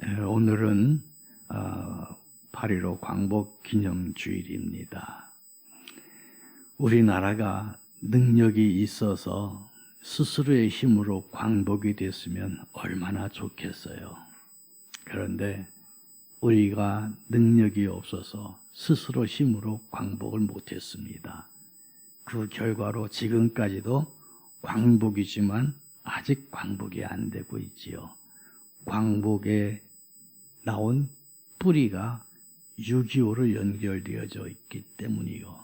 오늘은 8.15 광복기념주일입니다. 우리나라가 능력이 있어서 스스로의 힘으로 광복이 됐으면 얼마나 좋겠어요. 그런데 우리가 능력이 없어서 스스로 힘으로 광복을 못했습니다. 그 결과로 지금까지도 광복이지만 아직 광복이 안 되고 있지요. 광복에 나온 뿌리가 6.25로 연결되어져 있기 때문이요.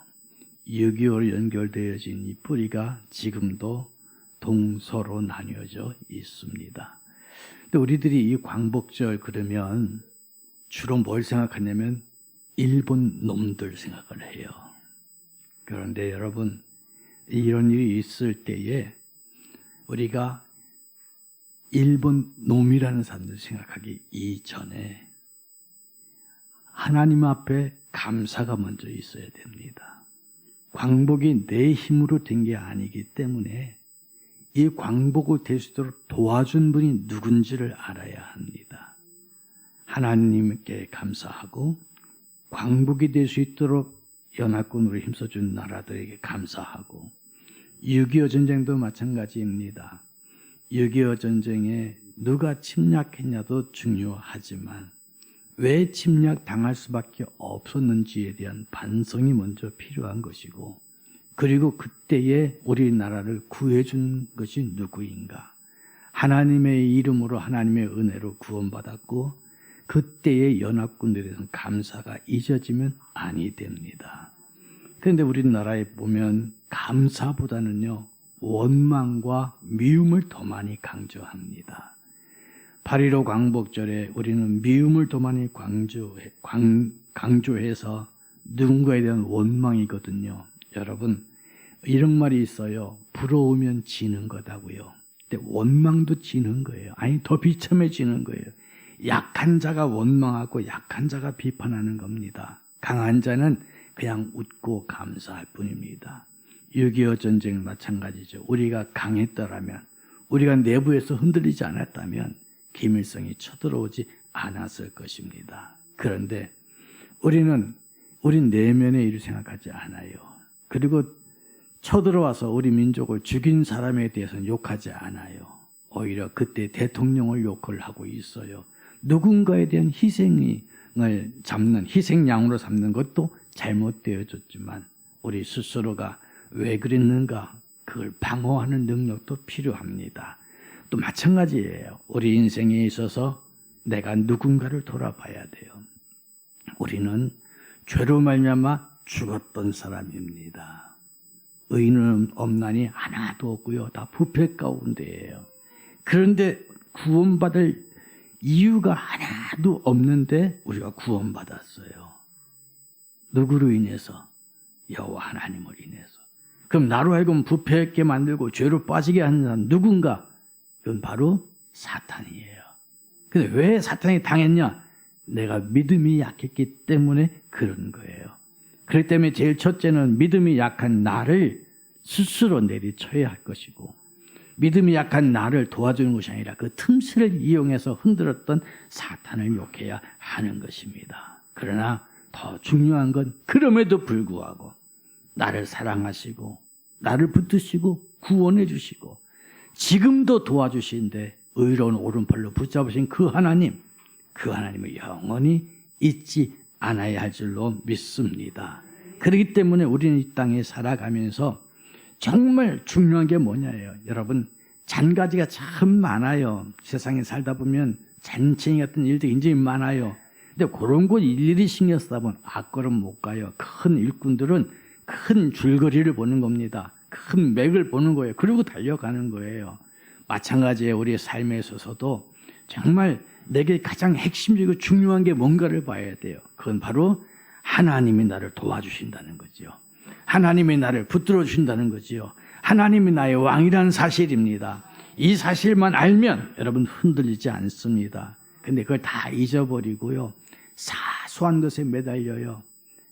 6.25로 연결되어진 이 뿌리가 지금도 동서로 나뉘어져 있습니다. 근데 우리들이 이 광복절 그러면 주로 뭘 생각하냐면 일본 놈들 생각을 해요. 그런데 여러분, 이런 일이 있을 때에 우리가 일본 놈이라는 사람들 생각하기 이전에 하나님 앞에 감사가 먼저 있어야 됩니다. 광복이 내 힘으로 된 게 아니기 때문에 이 광복을 될 수 있도록 도와준 분이 누군지를 알아야 합니다. 하나님께 감사하고 광복이 될 수 있도록 연합군으로 힘써준 나라들에게 감사하고 6.25 전쟁도 마찬가지입니다. 6.25 전쟁에 누가 침략했냐도 중요하지만 왜 침략당할 수밖에 없었는지에 대한 반성이 먼저 필요한 것이고, 그리고 그때에 우리나라를 구해준 것이 누구인가? 하나님의 이름으로 하나님의 은혜로 구원받았고 그때의 연합군들에 대해서 감사가 잊어지면 아니 됩니다. 그런데 우리나라에 보면 감사보다는요 원망과 미움을 더 많이 강조합니다. 8.15 광복절에 우리는 미움을 더 많이 강조해서 누군가에 대한 원망이거든요. 여러분, 이런 말이 있어요. 부러우면 지는 거다고요. 근데 원망도 지는 거예요. 아니, 더 비참해지는 거예요. 약한 자가 원망하고 약한 자가 비판하는 겁니다. 강한 자는 그냥 웃고 감사할 뿐입니다. 6.25 전쟁 마찬가지죠. 우리가 강했더라면, 우리가 내부에서 흔들리지 않았다면 김일성이 쳐들어오지 않았을 것입니다. 그런데 우리 내면의 일을 생각하지 않아요. 그리고 쳐들어와서 우리 민족을 죽인 사람에 대해서는 욕하지 않아요. 오히려 그때 대통령을 욕을 하고 있어요. 누군가에 대한 희생을 잡는, 희생양으로 삼는 것도 잘못되어졌지만 우리 스스로가 왜 그랬는가, 그걸 방어하는 능력도 필요합니다. 또 마찬가지예요. 우리 인생에 있어서 내가 누군가를 돌아봐야 돼요. 우리는 죄로 말미암아 죽었던 사람입니다. 의인은 없나니 하나도 없고요. 다 부패 가운데예요. 그런데 구원받을 이유가 하나도 없는데 우리가 구원받았어요. 누구로 인해서? 여호와 하나님을 인해서. 그럼 나로 하여금 부패하게 만들고 죄로 빠지게 하는 사람 누군가? 이건 바로 사탄이에요. 근데 왜 사탄이 당했냐? 내가 믿음이 약했기 때문에 그런 거예요. 그렇기 때문에 제일 첫째는 믿음이 약한 나를 스스로 내리쳐야 할 것이고, 믿음이 약한 나를 도와주는 것이 아니라 그 틈새를 이용해서 흔들었던 사탄을 욕해야 하는 것입니다. 그러나 더 중요한 건 그럼에도 불구하고 나를 사랑하시고 나를 붙드시고 구원해 주시고 지금도 도와주시는데 의로운 오른팔로 붙잡으신 그 하나님을 영원히 잊지 않아야 할 줄로 믿습니다. 그렇기 때문에 우리는 이 땅에 살아가면서 정말 중요한 게 뭐냐예요. 여러분, 잔가지가 참 많아요. 세상에 살다 보면 잔챙이 같은 일들이 굉장히 많아요. 근데 그런 거 일일이 신경 쓰다 보면 앞걸음 못 가요. 큰 일꾼들은 큰 줄거리를 보는 겁니다. 큰 맥을 보는 거예요. 그리고 달려가는 거예요. 마찬가지예요. 우리의 삶에 있어서도 정말 내게 가장 핵심적이고 중요한 게 뭔가를 봐야 돼요. 그건 바로 하나님이 나를 도와주신다는 거죠. 하나님이 나를 붙들어 주신다는 거지요. 하나님이 나의 왕이라는 사실입니다. 이 사실만 알면 여러분 흔들리지 않습니다. 근데 그걸 다 잊어버리고요. 사소한 것에 매달려요.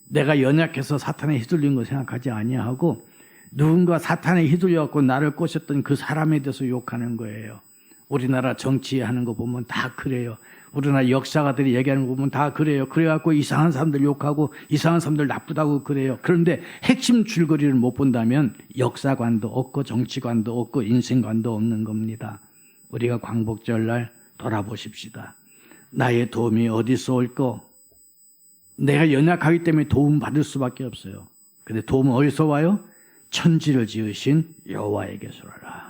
내가 연약해서 사탄에 휘둘린 거 생각하지 아니하고 누군가 사탄에 휘둘려갖고 나를 꼬셨던 그 사람에 대해서 욕하는 거예요. 우리나라 정치하는 거 보면 다 그래요. 우리나라 역사가들이 얘기하는 거 보면 다 그래요. 그래갖고 이상한 사람들 욕하고 이상한 사람들 나쁘다고 그래요. 그런데 핵심 줄거리를 못 본다면 역사관도 없고 정치관도 없고 인생관도 없는 겁니다. 우리가 광복절날 돌아보십시다. 나의 도움이 어디서 올까? 내가 연약하기 때문에 도움 받을 수밖에 없어요. 근데 도움은 어디서 와요? 천지를 지으신 여호와에게서 오라.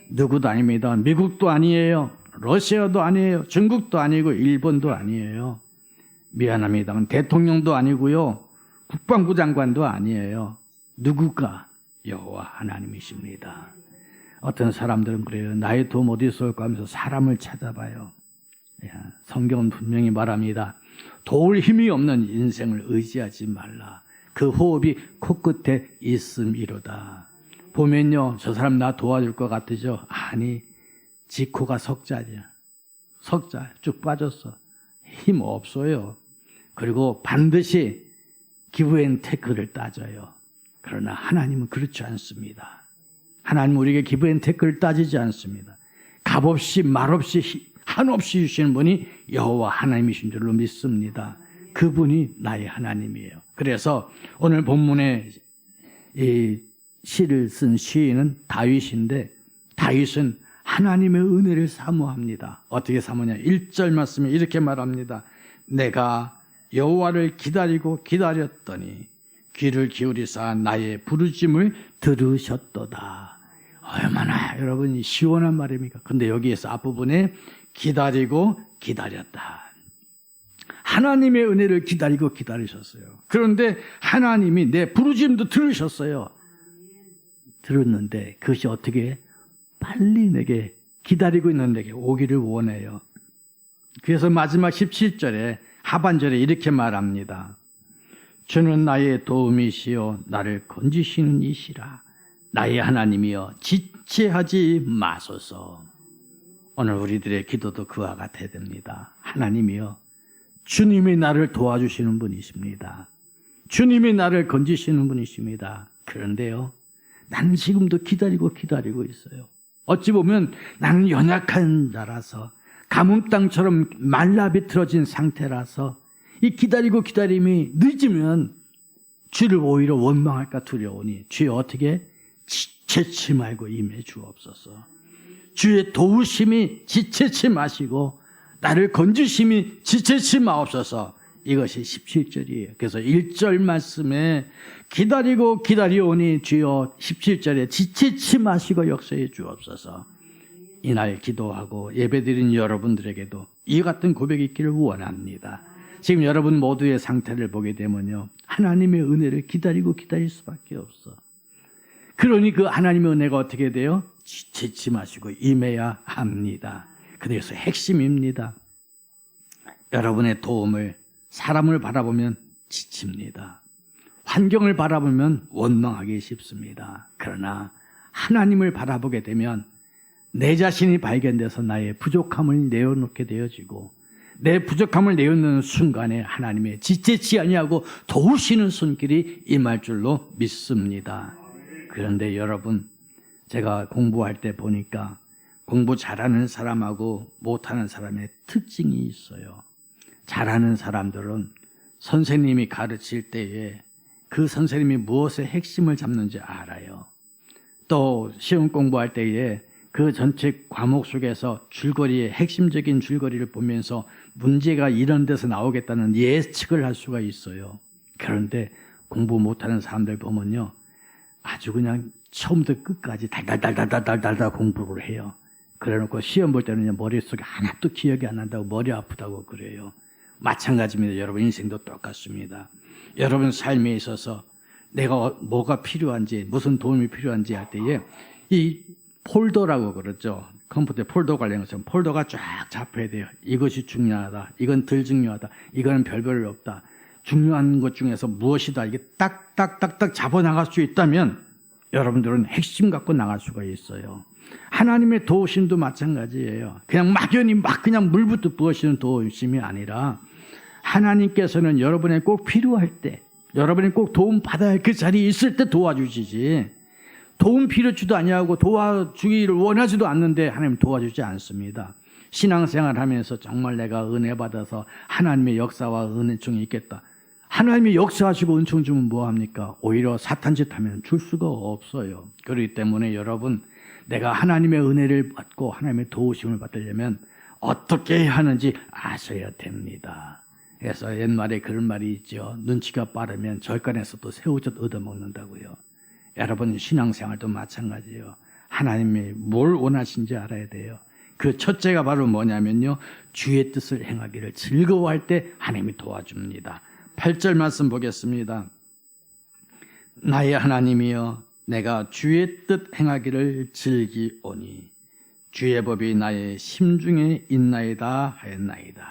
누구도 아닙니다. 미국도 아니에요. 러시아도 아니에요. 중국도 아니고 일본도 아니에요. 미안합니다만 대통령도 아니고요. 국방부 장관도 아니에요. 누구가? 여호와 하나님이십니다. 어떤 사람들은 그래요. 나의 도움 어디서 올까 하면서 사람을 찾아봐요. 성경은 분명히 말합니다. 도울 힘이 없는 인생을 의지하지 말라. 그 호흡이 코끝에 있음이로다. 보면요, 저 사람 나 도와줄 것 같으죠? 아니, 지 코가 석자죠. 석자 쭉 빠졌어. 힘 없어요. 그리고 반드시 기브앤테크를 따져요. 그러나 하나님은 그렇지 않습니다. 하나님은 우리에게 기브앤테크를 따지지 않습니다. 값없이 말없이 한없이 주시는 분이 여호와 하나님이신 줄로 믿습니다. 그분이 나의 하나님이에요. 그래서 오늘 본문에 이 시를 쓴 시인은 다윗인데 다윗은 하나님의 은혜를 사모합니다. 어떻게 사모냐? 1절 말씀에 이렇게 말합니다. 내가 여호와를 기다리고 기다렸더니 귀를 기울이사 나의 부르짐을 들으셨도다. 얼마나 여러분 시원한 말입니까? 근데 여기에서 앞부분에 기다리고 기다렸다. 하나님의 은혜를 기다리고 기다리셨어요. 그런데 하나님이 내 부르짐도 들으셨어요. 들었는데 그것이 어떻게 빨리 내게 기다리고 있는 내게 오기를 원해요. 그래서 마지막 17절에 하반절에 이렇게 말합니다. 주는 나의 도움이시요 나를 건지시는 이시라. 나의 하나님이여 지체하지 마소서. 오늘 우리들의 기도도 그와 같아야 됩니다. 하나님이여 주님이 나를 도와주시는 분이십니다. 주님이 나를 건지시는 분이십니다. 그런데요, 나는 지금도 기다리고 있어요. 어찌 보면 나는 연약한 자라서 가뭄 땅처럼 말라 비틀어진 상태라서 이 기다림이 늦으면 주를 오히려 원망할까 두려우니 주여 어떻게 지체치 말고 임해 주옵소서. 주의 도우심이 지체치 마시고 나를 건지심이 지체치 마옵소서. 이것이 17절이에요. 그래서 1절 말씀에 기다리오니 주여 17절에 지체치 마시고 역사해 주옵소서. 이날 기도하고 예배드린 여러분들에게도 이 같은 고백이 있기를 원합니다. 지금 여러분 모두의 상태를 보게 되면요, 하나님의 은혜를 기다릴 수밖에 없어. 그러니 그 하나님의 은혜가 어떻게 돼요? 지체치 마시고 임해야 합니다. 그래서 핵심입니다. 여러분의 도움을 사람을 바라보면 지칩니다. 환경을 바라보면 원망하기 쉽습니다. 그러나 하나님을 바라보게 되면 내 자신이 발견돼서 나의 부족함을 내어놓게 되어지고 내 부족함을 내어놓는 순간에 하나님의 지체치 아니하고 도우시는 손길이 임할 줄로 믿습니다. 그런데 여러분, 제가 공부할 때 보니까 공부 잘하는 사람하고 못하는 사람의 특징이 있어요. 잘하는 사람들은 선생님이 가르칠 때에 그 선생님이 무엇의 핵심을 잡는지 알아요. 또 시험 공부할 때에 그 전체 과목 속에서 줄거리의 핵심적인 줄거리를 보면서 문제가 이런 데서 나오겠다는 예측을 할 수가 있어요. 그런데 공부 못하는 사람들 보면요, 아주 그냥 처음부터 끝까지 달달달달달달달 공부를 해요. 그래놓고 시험 볼 때는 머릿속에 하나도 기억이 안 난다고 머리 아프다고 그래요. 마찬가지입니다. 여러분 인생도 똑같습니다. 여러분 삶에 있어서 내가 뭐가 필요한지, 무슨 도움이 필요한지 할 때에 이 폴더라고 그러죠. 컴퓨터에 폴더 관련 것처럼 폴더가 쫙 잡혀야 돼요. 이것이 중요하다. 이건 덜 중요하다. 이거는 별별 없다. 중요한 것 중에서 무엇이다. 이게 딱딱딱딱 잡아나갈 수 있다면 여러분들은 핵심 갖고 나갈 수가 있어요. 하나님의 도우심도 마찬가지예요. 그냥 막연히 그냥 물부터 부으시는 도우심이 아니라 하나님께서는 여러분의 꼭 필요할 때, 여러분이 꼭 도움 받아야 할 그 자리에 있을 때 도와주시지, 도움 필요치도 아니하고 도와주기를 원하지도 않는데 하나님 도와주지 않습니다. 신앙생활 하면서 정말 내가 은혜 받아서 하나님의 역사와 은총이 있겠다. 하나님이 역사하시고 은총 주면 뭐합니까? 오히려 사탄 짓 하면 줄 수가 없어요. 그렇기 때문에 여러분, 내가 하나님의 은혜를 받고 하나님의 도우심을 받으려면 어떻게 해야 하는지 아셔야 됩니다. 그래서 옛말에 그런 말이 있죠. 눈치가 빠르면 절간에서도 새우젓 얻어먹는다고요. 여러분 신앙생활도 마찬가지예요. 하나님이 뭘 원하신지 알아야 돼요. 그 첫째가 바로 뭐냐면요, 주의 뜻을 행하기를 즐거워할 때 하나님이 도와줍니다. 8절 말씀 보겠습니다. 나의 하나님이여, 내가 주의 뜻 행하기를 즐기오니 주의 법이 나의 심중에 있나이다 하였나이다.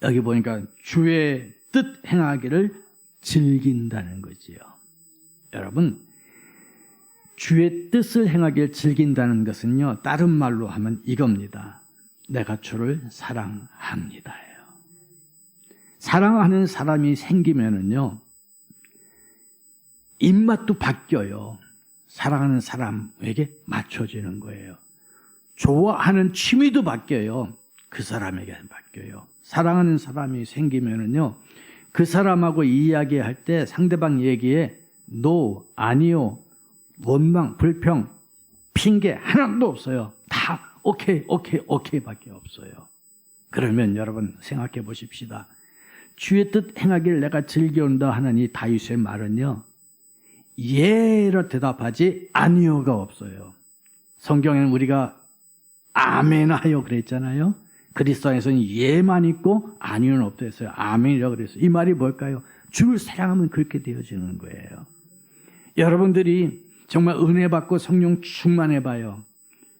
여기 보니까 주의 뜻 행하기를 즐긴다는 거지요. 여러분, 주의 뜻을 행하기를 즐긴다는 것은요, 다른 말로 하면 이겁니다. 내가 주를 사랑합니다예요. 사랑하는 사람이 생기면은요, 입맛도 바뀌어요. 사랑하는 사람에게 맞춰지는 거예요. 좋아하는 취미도 바뀌어요. 그 사람에게 바뀌어요. 사랑하는 사람이 생기면은요, 그 사람하고 이야기할 때 상대방 얘기에 no, 아니요, 원망, 불평, 핑계 하나도 없어요. 다 오케이, 오케이, 오케이 밖에 없어요. 그러면 여러분 생각해 보십시다. 주의 뜻 행하기를 내가 즐겨온다 하는 이 다윗의 말은요, 예로 대답하지 아니요가 없어요. 성경에는 우리가 아멘 하여 그랬잖아요. 그리스도 안에서는 예만 있고 아니요는 없다 했어요. 아멘이라고 그랬어요. 이 말이 뭘까요? 주를 사랑하면 그렇게 되어지는 거예요. 여러분들이 정말 은혜 받고 성령 충만해봐요.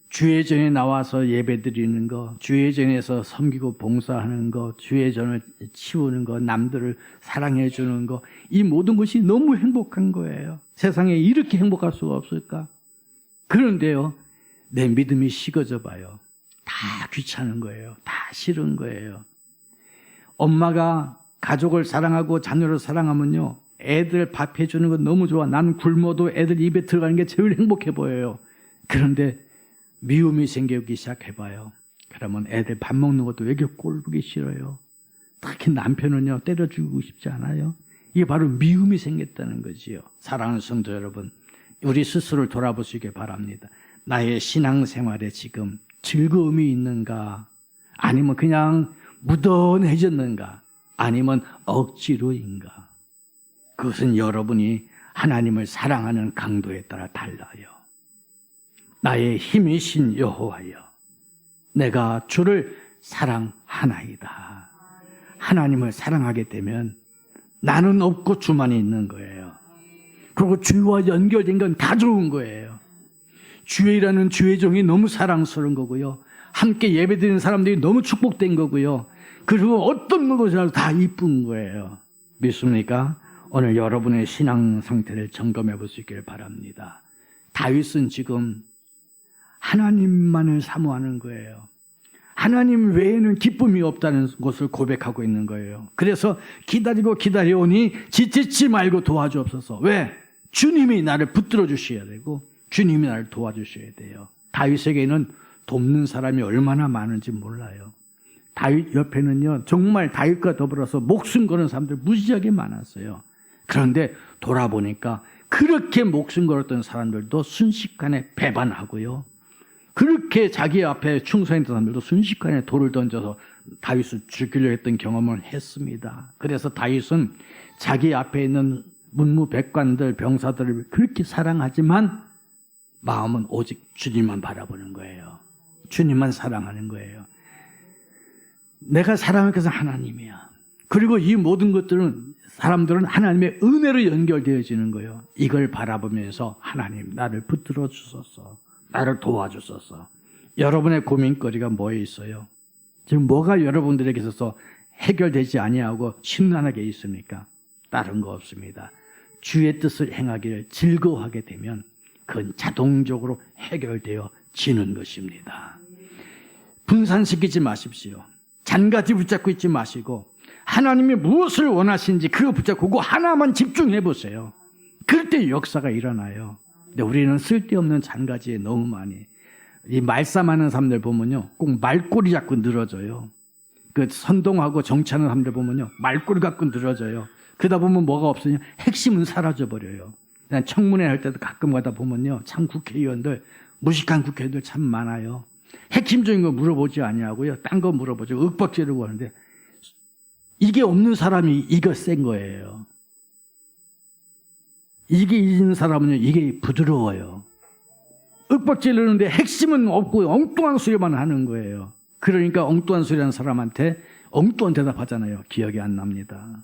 주의 전에 나와서 예배 드리는 거, 주의 전에서 섬기고 봉사하는 거, 주의 전을 치우는 거, 남들을 사랑해 주는 거, 이 모든 것이 너무 행복한 거예요. 세상에 이렇게 행복할 수가 없을까? 그런데요, 내 믿음이 식어져 봐요. 다 귀찮은 거예요. 다 싫은 거예요. 엄마가 가족을 사랑하고 자녀를 사랑하면요, 애들 밥 해주는 거 너무 좋아. 나는 굶어도 애들 입에 들어가는 게 제일 행복해 보여요. 그런데 미움이 생기기 시작해봐요. 그러면 애들 밥 먹는 것도 왜 이렇게 꼴보기 싫어요? 특히 남편은요, 때려 죽이고 싶지 않아요? 이게 바로 미움이 생겼다는 거지요. 사랑하는 성도 여러분, 우리 스스로를 돌아보시기 바랍니다. 나의 신앙생활에 지금 즐거움이 있는가? 아니면 그냥 무던해졌는가? 아니면 억지로인가? 그것은 여러분이 하나님을 사랑하는 강도에 따라 달라요. 나의 힘이신 여호와여, 내가 주를 사랑하나이다. 하나님을 사랑하게 되면 나는 없고 주만 있는 거예요. 그리고 주와 연결된 건 다 좋은 거예요. 주의라는 주의 종이 너무 사랑스러운 거고요. 함께 예배드리는 사람들이 너무 축복된 거고요. 그리고 어떤 것이라도 다 이쁜 거예요. 믿습니까? 오늘 여러분의 신앙 상태를 점검해 보시길 바랍니다. 다윗은 지금 하나님만을 사모하는 거예요. 하나님 외에는 기쁨이 없다는 것을 고백하고 있는 거예요. 그래서 기다리고 기다려오니 지치지 말고 도와주옵소서. 왜? 주님이 나를 붙들어 주셔야 되고 주님이 나를 도와주셔야 돼요. 다윗에게는 돕는 사람이 얼마나 많은지 몰라요. 다윗 옆에는요, 정말 다윗과 더불어서 목숨 거는 사람들 무지하게 많았어요. 그런데 돌아보니까 그렇게 목숨 걸었던 사람들도 순식간에 배반하고요, 그렇게 자기 앞에 충성했던 사람들도 순식간에 돌을 던져서 다윗을 죽이려 했던 경험을 했습니다. 그래서 다윗은 자기 앞에 있는 문무백관들, 병사들을 그렇게 사랑하지만 마음은 오직 주님만 바라보는 거예요. 주님만 사랑하는 거예요. 내가 사랑할 것은 하나님이야. 그리고 이 모든 것들은, 사람들은 하나님의 은혜로 연결되어지는 거예요. 이걸 바라보면서 하나님 나를 붙들어 주소서, 나를 도와주소서. 여러분의 고민거리가 뭐에 있어요? 지금 뭐가 여러분들에게 있어서 해결되지 아니하고 심란하게 있습니까? 다른 거 없습니다. 주의 뜻을 행하기를 즐거워하게 되면 그건 자동적으로 해결되어지는 것입니다. 분산시키지 마십시오. 잔가지 붙잡고 있지 마시고 하나님이 무엇을 원하시는지 그거 붙잡고 그거 하나만 집중해 보세요. 그럴 때 역사가 일어나요. 근데 우리는 쓸데없는 잔가지에 너무 많이, 이 말싸움하는 사람들 보면요, 꼭 말꼬리 잡고 늘어져요. 그 선동하고 정치하는 사람들 보면요, 말꼬리 갖고 늘어져요. 그러다 보면 뭐가 없으냐, 핵심은 사라져 버려요. 그냥 청문회 할 때도 가끔 가다 보면요, 참 국회의원들, 무식한 국회의원들 참 많아요. 핵심적인 거 물어보지 아니하고요, 딴 거 물어보죠. 윽박지르고 하는데, 이게 없는 사람이 이거 센 거예요. 이게 있는 사람은요, 이게 부드러워요. 윽박지르는데 핵심은 없고 엉뚱한 소리만 하는 거예요. 그러니까 엉뚱한 소리 하는 사람한테 엉뚱한 대답하잖아요. 기억이 안 납니다.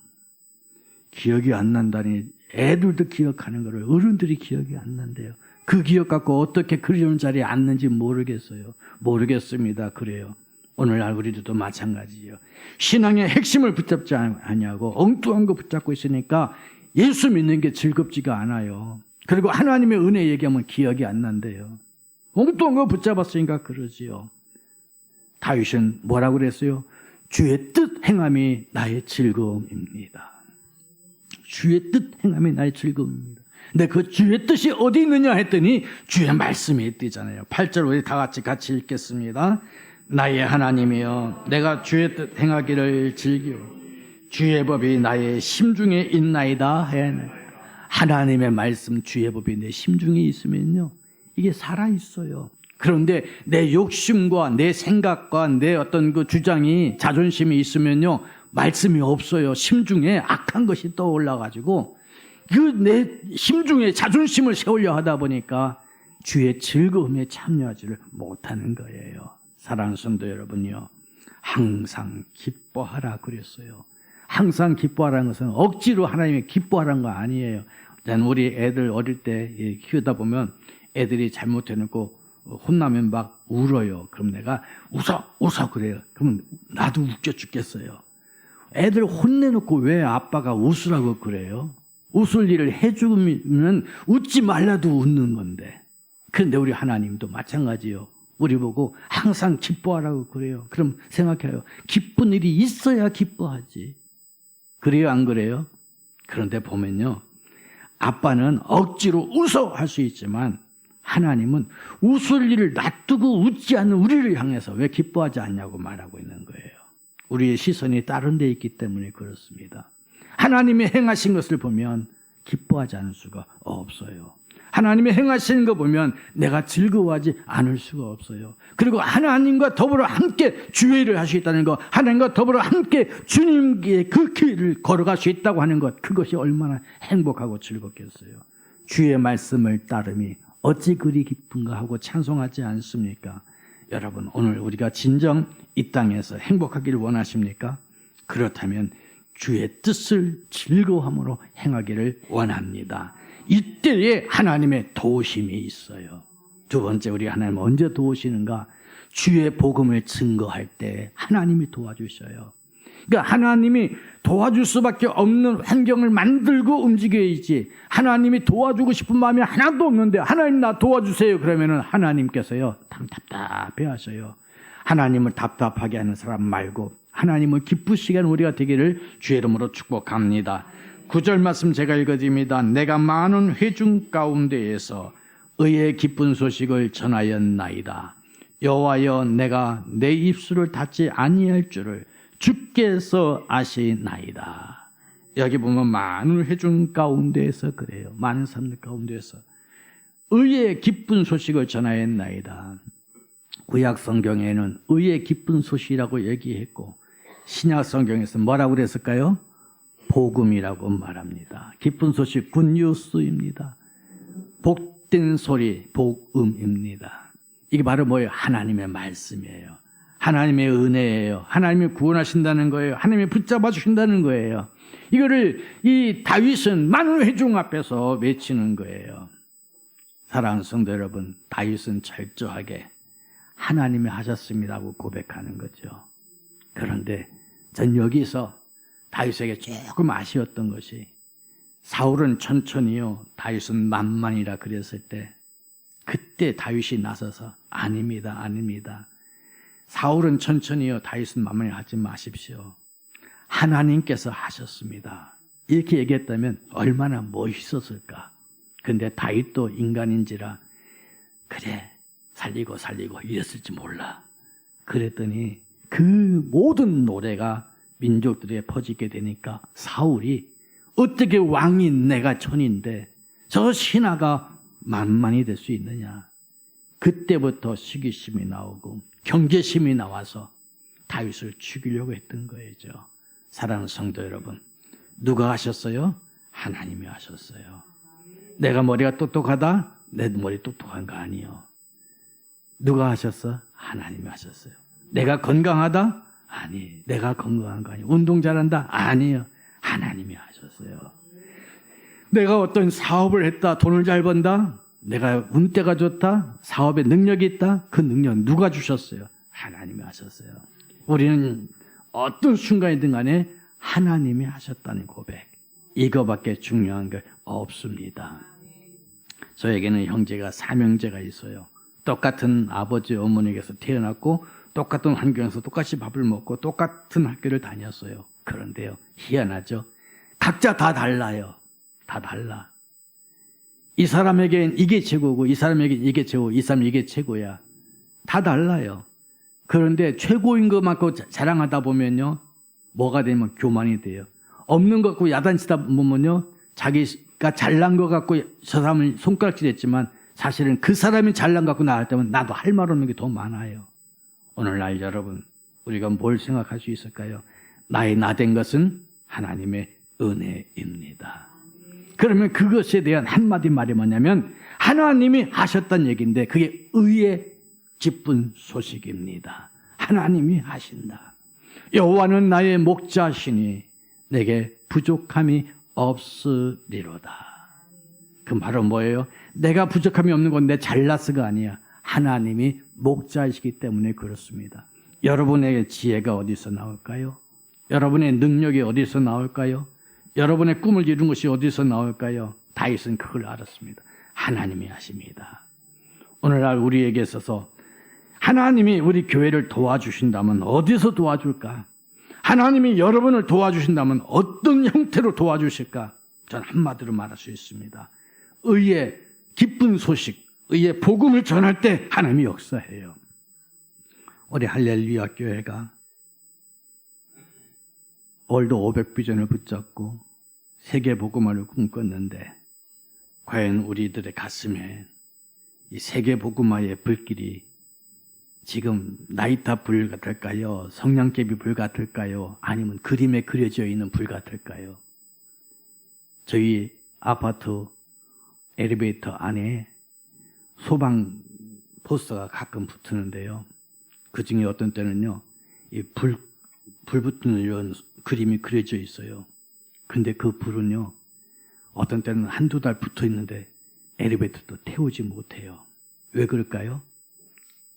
기억이 안 난다니, 애들도 기억하는 거를 어른들이 기억이 안 난대요. 그 기억 갖고 어떻게 그리운 자리에 앉는지 모르겠어요. 모르겠습니다. 그래요. 오늘날 우리들도 마찬가지예요. 신앙의 핵심을 붙잡지 않냐고 엉뚱한 거 붙잡고 있으니까 예수 믿는 게 즐겁지가 않아요. 그리고 하나님의 은혜 얘기하면 기억이 안 난대요. 엉뚱한 거 붙잡았으니까 그러지요. 다윗은 뭐라고 그랬어요? 주의 뜻 행함이 나의 즐거움입니다. 주의 뜻 행함이 나의 즐거움입니다. 근데 그 주의 뜻이 어디 있느냐 했더니 주의 말씀에 있대잖아요. 8절 우리 다 같이 읽겠습니다. 나의 하나님이여, 내가 주의 뜻 행하기를 즐기오. 주의 법이 나의 심중에 있나이다 하였네. 하나님의 말씀, 주의 법이 내 심중에 있으면요, 이게 살아있어요. 그런데 내 욕심과 내 생각과 내 어떤 그 주장이, 자존심이 있으면요, 말씀이 없어요. 심중에 악한 것이 떠올라가지고 그 내 심중에 자존심을 세우려 하다 보니까 주의 즐거움에 참여하지를 못하는 거예요. 사랑하는 성도 여러분요, 항상 기뻐하라 그랬어요. 항상 기뻐하라는 것은 억지로 하나님이 기뻐하라는 거 아니에요. 우리 애들 어릴 때 키우다 보면 애들이 잘못해놓고 혼나면 막 울어요. 그럼 내가 웃어 그래요. 그러면 나도 웃겨 죽겠어요. 애들 혼내놓고 왜 아빠가 웃으라고 그래요? 웃을 일을 해주면 웃지 말라도 웃는 건데. 그런데 우리 하나님도 마찬가지요. 우리 보고 항상 기뻐하라고 그래요. 그럼 생각해요. 기쁜 일이 있어야 기뻐하지. 그래요, 안 그래요? 그런데 보면요, 아빠는 억지로 웃어 할 수 있지만 하나님은 웃을 일을 놔두고 웃지 않는 우리를 향해서 왜 기뻐하지 않냐고 말하고 있는 거예요. 우리의 시선이 다른 데 있기 때문에 그렇습니다. 하나님이 행하신 것을 보면 기뻐하지 않을 수가 없어요. 하나님이 행하시는 거 보면 내가 즐거워하지 않을 수가 없어요. 그리고 하나님과 더불어 함께 주의 일을 할 수 있다는 것, 하나님과 더불어 함께 주님의 그 길을 걸어갈 수 있다고 하는 것, 그것이 얼마나 행복하고 즐겁겠어요. 주의 말씀을 따름이 어찌 그리 기쁜가 하고 찬송하지 않습니까? 여러분, 오늘 우리가 진정 이 땅에서 행복하기를 원하십니까? 그렇다면 주의 뜻을 즐거움으로 행하기를 원합니다. 이때에 하나님의 도우심이 있어요. 두 번째, 우리 하나님 언제 도우시는가? 주의 복음을 증거할 때 하나님이 도와주셔요. 그러니까 하나님이 도와줄 수밖에 없는 환경을 만들고 움직여야지, 하나님이 도와주고 싶은 마음이 하나도 없는데 하나님 나 도와주세요 그러면은 하나님께서요 답답해 하셔요. 하나님을 답답하게 하는 사람 말고 하나님을 기쁘시게 하는 우리가 되기를 주의 이름으로 축복합니다. 9절 말씀 제가 읽어드립니다. 내가 많은 회중 가운데에서 의의 기쁜 소식을 전하였나이다. 여호와여, 내가 내 입술을 닫지 아니할 줄을 주께서 아시나이다. 여기 보면 많은 회중 가운데에서 그래요. 많은 사람들 가운데에서 의의 기쁜 소식을 전하였나이다. 구약 성경에는 의의 기쁜 소식이라고 얘기했고 신약 성경에서 뭐라고 그랬을까요? 복음이라고 말합니다. 기쁜 소식, 굿뉴스입니다. 복된 소리, 복음입니다. 이게 바로 뭐예요? 하나님의 말씀이에요. 하나님의 은혜예요. 하나님이 구원하신다는 거예요. 하나님이 붙잡아 주신다는 거예요. 이거를 이 다윗은 많은 회중 앞에서 외치는 거예요. 사랑하는 성도 여러분, 다윗은 철저하게 하나님이 하셨습니다고 고백하는 거죠. 그런데 전 여기서 다윗에게 조금 아쉬웠던 것이, 사울은 천천히요, 다윗은 만만이라 그랬을 때 그때 다윗이 나서서 아닙니다, 아닙니다. 사울은 천천히요, 다윗은 만만히 하지 마십시오. 하나님께서 하셨습니다. 이렇게 얘기했다면 얼마나 멋있었을까. 근데 다윗도 인간인지라 그래 살리고 이랬을지 몰라. 그랬더니 그 모든 노래가 민족들에 퍼지게 되니까 사울이 어떻게 왕이 내가 천인데 저 신하가 만만이 될 수 있느냐. 그때부터 시기심이 나오고 경계심이 나와서 다윗을 죽이려고 했던 거죠. 사랑하는 성도 여러분, 누가 하셨어요? 하나님이 하셨어요. 내가 머리가 똑똑하다? 내 머리 똑똑한 거 아니요. 누가 하셨어? 하나님이 하셨어요. 내가 건강하다? 아니, 내가 건강한 거 아니에요. 운동 잘한다? 아니요. 하나님이 하셨어요. 내가 어떤 사업을 했다, 돈을 잘 번다? 내가 운때가 좋다, 사업에 능력이 있다, 그 능력 누가 주셨어요? 하나님이 하셨어요. 우리는 어떤 순간이든 간에 하나님이 하셨다는 고백, 이거밖에 중요한 게 없습니다. 저에게는 형제가 3형제가 있어요. 똑같은 아버지 어머니에게서 태어났고 똑같은 환경에서 똑같이 밥을 먹고 똑같은 학교를 다녔어요. 그런데요, 희한하죠. 각자 다 달라요. 다 달라. 이 사람에겐 이게 최고고 이 사람에겐 이게 최고, 이 사람은 이게 최고야. 다 달라요. 그런데 최고인 것만큼 자랑하다 보면요, 뭐가 되면 교만이 돼요. 없는 것 갖고 야단치다 보면요, 자기가 잘난 것 같고 저 사람은 손가락질했지만 사실은 그 사람이 잘난 것 갖고 나갈 때면 나도 할 말 없는 게 더 많아요. 오늘날 여러분, 우리가 뭘 생각할 수 있을까요? 나의 나된 것은 하나님의 은혜입니다. 그러면 그것에 대한 한마디 말이 뭐냐면 하나님이 하셨다는 얘기인데 그게 의의 기쁜 소식입니다. 하나님이 하신다. 여호와는 나의 목자시니 내게 부족함이 없으리로다. 그 말은 뭐예요? 내가 부족함이 없는 건 내 잘나서가 아니야. 하나님이 목자이시기 때문에 그렇습니다. 여러분의 지혜가 어디서 나올까요? 여러분의 능력이 어디서 나올까요? 여러분의 꿈을 이룬 것이 어디서 나올까요? 다윗은 그걸 알았습니다. 하나님이 하십니다. 오늘날 우리에게 있어서 하나님이 우리 교회를 도와주신다면 어디서 도와줄까? 하나님이 여러분을 도와주신다면 어떤 형태로 도와주실까? 저는 한마디로 말할 수 있습니다. 의의 기쁜 소식, 의의 복음을 전할 때 하나님이 역사해요. 우리 할렐루야 교회가 월드 500 비전을 붙잡고 세계 복음화를 꿈꿨는데 과연 우리들의 가슴에 이 세계 복음화의 불길이 지금 나이타 불 같을까요? 성냥개비 불 같을까요? 아니면 그림에 그려져 있는 불 같을까요? 저희 아파트 엘리베이터 안에 소방 포스터가 가끔 붙는데요. 그 중에 어떤 때는요, 이 불 붙는 이런 그림이 그려져 있어요. 근데 그 불은요, 어떤 때는 한두 달 붙어 있는데 엘리베이터도 태우지 못해요. 왜 그럴까요?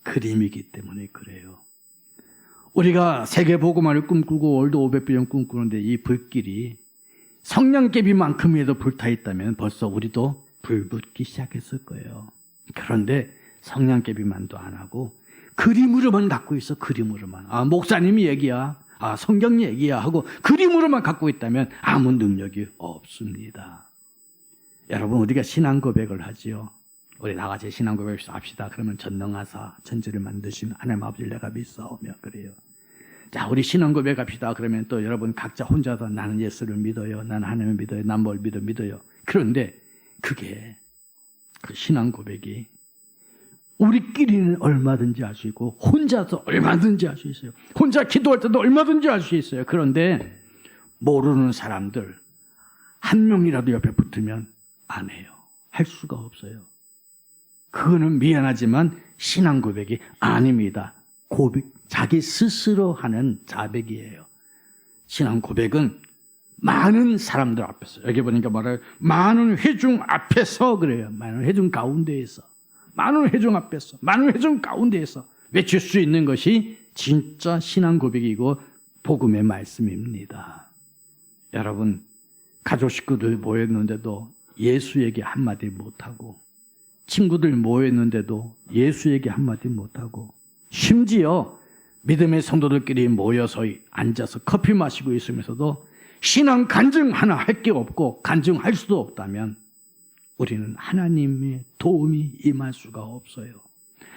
그림이기 때문에 그래요. 우리가 세계 복음화를 꿈꾸고 월드 500빌리언 꿈꾸는데 이 불길이 성냥개비만큼이라도 불타 있다면 벌써 우리도 불 붙기 시작했을 거예요. 그런데 성냥개비만도 안 하고 그림으로만 갖고 있어. 그림으로만. 아, 목사님이 얘기야. 아, 성경 얘기야 하고 그림으로만 갖고 있다면 아무 능력이 없습니다. 여러분, 우리가 신앙 고백을 하지요. 우리 나같이 신앙 고백을 합시다. 그러면 전능하사 천지를 만드신 하나님 아버지를 내가 믿사오며 그래요. 자, 우리 신앙 고백합시다. 그러면 또 여러분 각자 혼자서 나는 예수를 믿어요. 나는 하나님을 믿어요. 난 뭘 믿어요. 그런데 그게 그 신앙 고백이 우리끼리는 얼마든지 할 수 있고 혼자서 얼마든지 할 수 있어요. 혼자 기도할 때도 얼마든지 할 수 있어요. 그런데 모르는 사람들 한 명이라도 옆에 붙으면 안 해요. 할 수가 없어요. 그거는 미안하지만 신앙 고백이 아닙니다. 자기 스스로 하는 자백이에요. 신앙 고백은 많은 사람들 앞에서, 여기 보니까 말해요. 많은 회중 앞에서 그래요. 많은 회중 가운데에서, 많은 회중 앞에서, 많은 회중 가운데에서 외칠 수 있는 것이 진짜 신앙 고백이고 복음의 말씀입니다. 여러분, 가족 식구들 모였는데도 예수 얘기 한마디 못하고, 친구들 모였는데도 예수 얘기 한마디 못하고, 심지어 믿음의 성도들끼리 모여서 앉아서 커피 마시고 있으면서도 신앙 간증 하나 할 게 없고 간증할 수도 없다면 우리는 하나님의 도움이 임할 수가 없어요.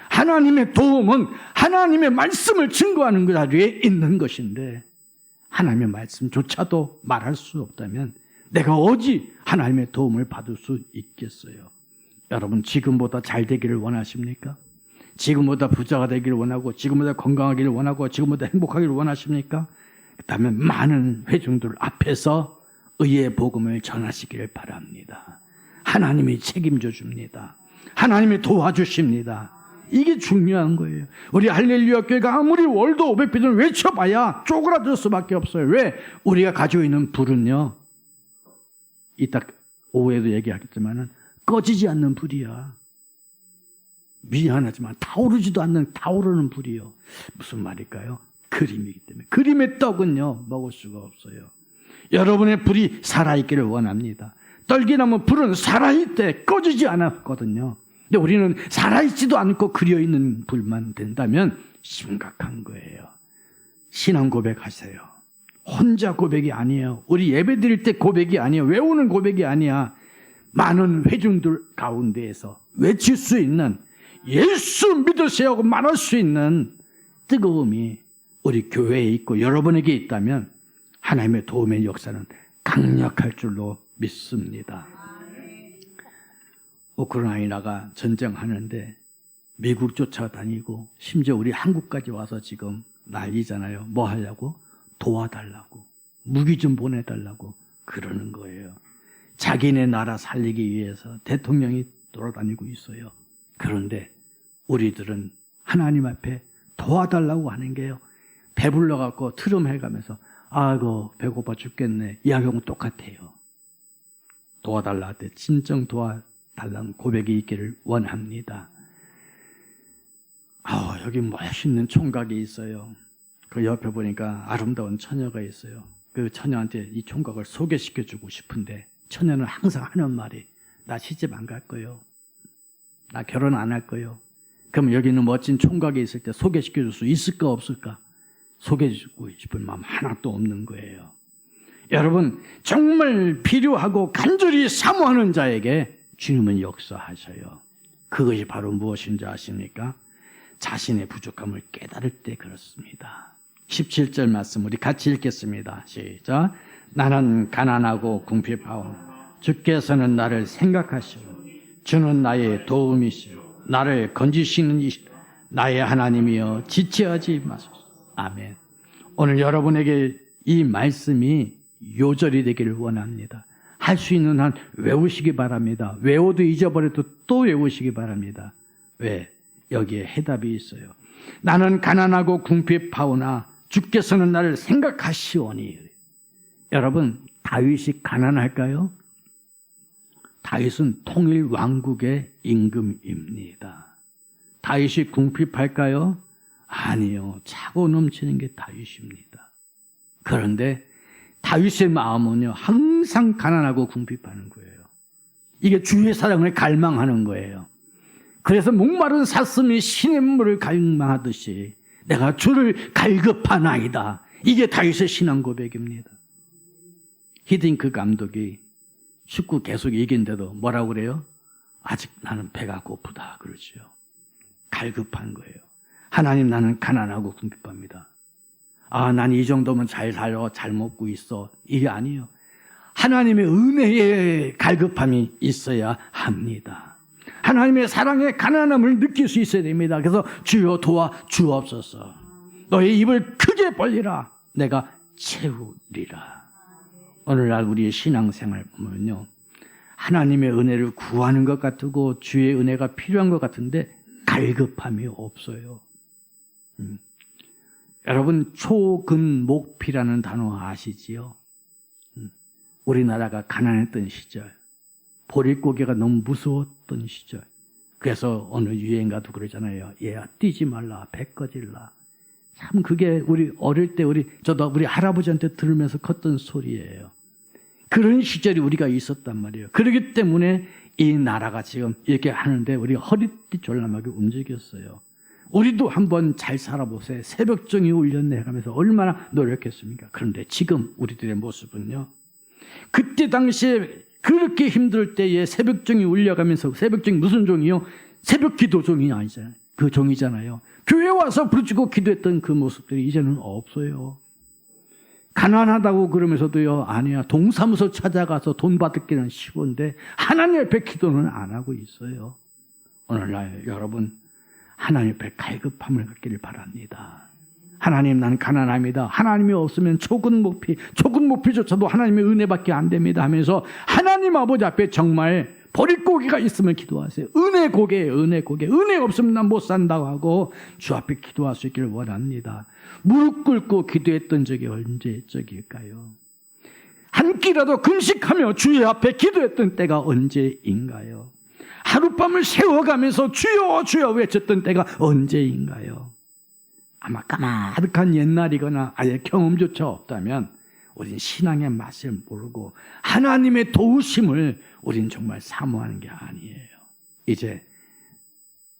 하나님의 도움은 하나님의 말씀을 증거하는 그 자리에 있는 것인데 하나님의 말씀조차도 말할 수 없다면 내가 어찌 하나님의 도움을 받을 수 있겠어요? 여러분, 지금보다 잘 되기를 원하십니까? 지금보다 부자가 되기를 원하고 지금보다 건강하기를 원하고 지금보다 행복하기를 원하십니까? 그렇다면 많은 회중들 앞에서 의의 복음을 전하시기를 바랍니다. 하나님이 책임져 줍니다. 하나님이 도와주십니다. 이게 중요한 거예요. 우리 할렐루야 교회가 아무리 월도 500비전을 외쳐봐야 쪼그라들 수밖에 없어요. 왜? 우리가 가지고 있는 불은요, 이따 오후에도 얘기하겠지만 꺼지지 않는 불이야. 미안하지만 타오르지도 않는 타오르는 불이요. 무슨 말일까요? 그림이기 때문에. 그림의 떡은요 먹을 수가 없어요. 여러분의 불이 살아있기를 원합니다. 떨기나무 불은 살아있대 꺼지지 않았거든요. 근데 우리는 살아있지도 않고 그려있는 불만 된다면 심각한 거예요. 신앙 고백하세요. 혼자 고백이 아니에요. 우리 예배 드릴 때 고백이 아니에요. 외우는 고백이 아니야. 많은 회중들 가운데에서 외칠 수 있는, 예수 믿으세요 하고 말할 수 있는 뜨거움이 우리 교회에 있고 여러분에게 있다면 하나님의 도움의 역사는 강력할 줄로 믿습니다. 우크라이나가 전쟁하는데 미국 쫓아다니고 심지어 우리 한국까지 와서 지금 난리잖아요. 뭐 하려고? 도와달라고, 무기 좀 보내달라고 그러는 거예요. 자기네 나라 살리기 위해서 대통령이 돌아다니고 있어요. 그런데 우리들은 하나님 앞에 도와달라고 하는 게요, 배불러갖고 트름해가면서 아이고 배고파 죽겠네, 이야기하고 똑같아요. 도와달라 할 때 진정 도와달라는 고백이 있기를 원합니다. 여기 멋있는 총각이 있어요. 그 옆에 보니까 아름다운 처녀가 있어요. 그 처녀한테 이 총각을 소개시켜주고 싶은데 처녀는 항상 하는 말이, 나 시집 안 갈 거요, 나 결혼 안 할 거요. 그럼 여기 있는 멋진 총각이 있을 때 소개시켜줄 수 있을까 없을까? 소개해주고 싶은 마음 하나도 없는 거예요. 여러분, 정말 필요하고 간절히 사모하는 자에게 주님은 역사하셔요. 그것이 바로 무엇인지 아십니까? 자신의 부족함을 깨달을 때 그렇습니다. 17절 말씀 우리 같이 읽겠습니다. 시작. 나는 가난하고 궁핍하오. 주께서는 나를 생각하시고 주는 나의 도움이시오. 나를 건지시는 이시오. 나의 하나님이여 지체하지 마소서. 아멘. 오늘 여러분에게 이 말씀이 요절이 되기를 원합니다. 할 수 있는 한 외우시기 바랍니다. 외워도 잊어버려도 또 외우시기 바랍니다. 왜? 여기에 해답이 있어요. 나는 가난하고 궁핍하오나 주께서는 나를 생각하시오니. 여러분, 다윗이 가난할까요? 다윗은 통일 왕국의 임금입니다. 다윗이 궁핍할까요? 아니요. 차고 넘치는 게 다윗입니다. 그런데 다윗의 마음은요, 항상 가난하고 궁핍하는 거예요. 이게 주의 사랑을 갈망하는 거예요. 그래서 목마른 사슴이 시냇물을 갈망하듯이 내가 주를 갈급하나이다. 이게 다윗의 신앙 고백입니다. 히딩크 감독이 축구 계속 이긴데도 뭐라고 그래요? 아직 나는 배가 고프다 그러죠. 갈급한 거예요. 하나님, 나는 가난하고 궁핍합니다. 난 이 정도면 잘 살아, 잘 먹고 있어. 이게 아니에요. 하나님의 은혜에 갈급함이 있어야 합니다. 하나님의 사랑의 가난함을 느낄 수 있어야 됩니다. 그래서 주여 도와 주옵소서. 너의 입을 크게 벌리라. 내가 채우리라. 오늘날 우리의 신앙생활 보면요, 하나님의 은혜를 구하는 것 같고 주의 은혜가 필요한 것 같은데 갈급함이 없어요. 여러분, 초근목피라는 단어 아시지요? 우리나라가 가난했던 시절, 보릿고개가 너무 무서웠던 시절, 그래서 어느 유행가도 그러잖아요. 얘야, 뛰지 말라, 배 꺼질라. 참 그게 우리 어릴 때 저도 우리 할아버지한테 들으면서 컸던 소리예요. 그런 시절이 우리가 있었단 말이에요. 그렇기 때문에 이 나라가 지금 이렇게 하는데 우리 허리띠 졸라매게 움직였어요. 우리도 한번 잘 살아보세요. 새벽종이 울렸네 하면서 얼마나 노력했습니까? 그런데 지금 우리들의 모습은요, 그때 당시에 그렇게 힘들 때에 새벽종이 울려가면서, 새벽종이 무슨 종이요? 새벽 기도 종이 아니잖아요. 그 종이잖아요. 교회 와서 부르짖고 기도했던 그 모습들이 이제는 없어요. 가난하다고 그러면서도요, 아니야. 동사무소 찾아가서 돈 받기는 쉬운데 하나님 앞에 기도는 안 하고 있어요. 오늘날 여러분, 하나님 앞에 갈급함을 갖기를 바랍니다. 하나님, 나는 가난합니다. 하나님이 없으면 촉은 목피조차도 하나님의 은혜밖에 안 됩니다 하면서 하나님 아버지 앞에 정말 보릿고개가 있으면 기도하세요. 은혜 고개예요. 은혜 고개. 은혜 없으면 난 못 산다고 하고 주 앞에 기도할 수 있기를 원합니다. 무릎 꿇고 기도했던 적이 언제적일까요? 한 끼라도 금식하며 주의 앞에 기도했던 때가 언제인가요? 하룻밤을 세워가면서 주여 주여 외쳤던 때가 언제인가요? 아마 까마득한 옛날이거나 아예 경험조차 없다면 우린 신앙의 맛을 모르고 하나님의 도우심을 우린 정말 사모하는 게 아니에요. 이제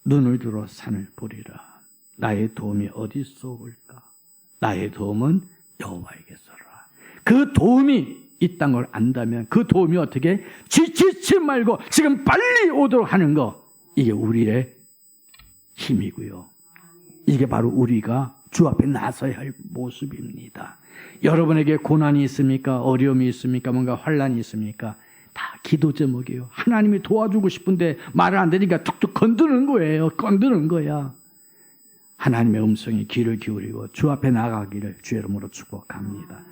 눈을 들어 산을 보리라. 나의 도움이 어디서 올까? 나의 도움은 여호와에게서라. 그 도움이 있다는 걸 안다면 그 도움이 어떻게? 지치지 말고 지금 빨리 오도록 하는 거, 이게 우리의 힘이고요. 이게 바로 우리가 주 앞에 나서야 할 모습입니다. 여러분에게 고난이 있습니까? 어려움이 있습니까? 뭔가 환난이 있습니까? 다 기도 제목이에요. 하나님이 도와주고 싶은데 말을 안 되니까 툭툭 건드는 거예요. 건드는 거야. 하나님의 음성에 귀를 기울이고 주 앞에 나가기를 주의 이름으로 축복합니다.